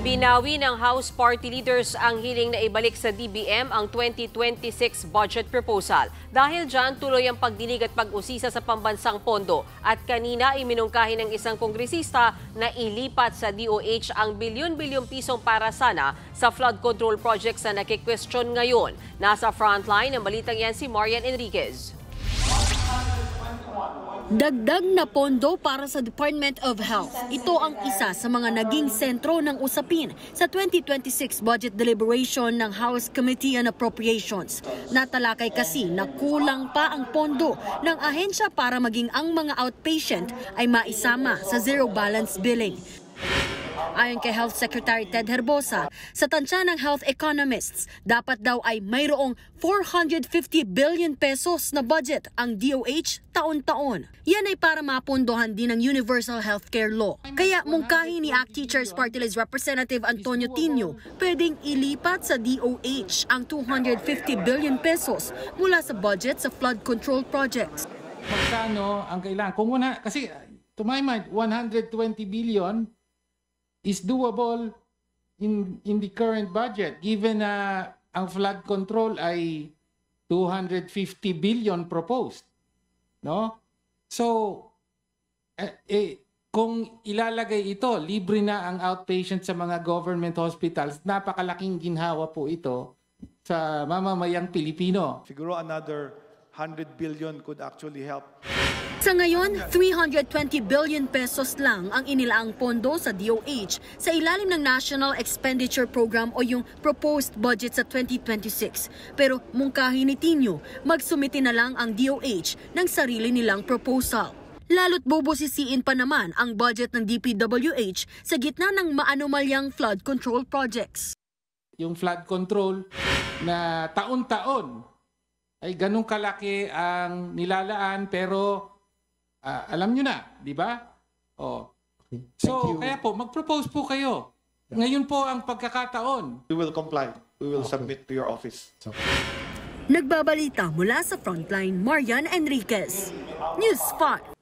Binawi ng House Party Leaders ang hiling na ibalik sa DBM ang 2026 budget proposal. Dahil dyan, tuloy ang pagdinig at pag-usisa sa pambansang pondo. At kanina, iminungkahi ng isang kongresista na ilipat sa DOH ang bilyon-bilyong pisong para sana sa flood control projects na nakikwestiyon ngayon. Nasa frontline ng balitang yan si Marian Enriquez. Dagdag na pondo para sa Department of Health. Ito ang isa sa mga naging sentro ng usapin sa 2026 budget deliberation ng House Committee on Appropriations. Natalakay kasi na kulang pa ang pondo ng ahensya para maging ang mga outpatient ay maisama sa zero balance billing. Ayon kay Health Secretary Ted Herbosa, sa tansya ng health economists, dapat daw ay mayroong 450 billion pesos na budget ang DOH taon-taon. Yan ay para mapondohan din ang Universal Healthcare Law. Kaya mungkahi ni ACT Teachers Party List Representative Antonio Tino, pwedeng ilipat sa DOH ang 250 billion pesos mula sa budget sa flood control projects. Magkano ang kailangan? Kung una, kasi to my mind, 120 billion is doable in the current budget given na ang flood control ay 250 billion proposed, no? So kung ilalagay ito, libre na ang outpatient sa mga government hospitals, napakalaking ginhawa po ito sa mamamayang Pilipino. Siguro another 100 billion could actually help. Sa ngayon, 320 billion pesos lang ang inilaang pondo sa DOH sa ilalim ng National Expenditure Program o yung proposed budget sa 2026. Pero mungkahi ni Tino, magsumiti na lang ang DOH ng sarili nilang proposal. Lalo't bubusisiin pa naman ang budget ng DPWH sa gitna ng maanumalyang flood control projects. Yung flood control na taon-taon ay ganun kalaki ang nilalaan pero alam nyo na, di ba? Oh. So, kaya po, mag-propose po kayo. Ngayon po ang pagkakataon. We will comply. We will submit to your office. Nagbabalita mula sa Frontline, Marian Enriquez. News 5.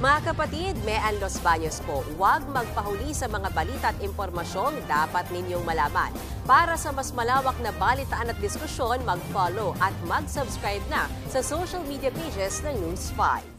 Mga kapatid, Mean Los Baños po, huwag magpahuli sa mga balita at impormasyong dapat ninyong malaman. Para sa mas malawak na balitaan at diskusyon, mag-follow at mag-subscribe na sa social media pages ng News 5.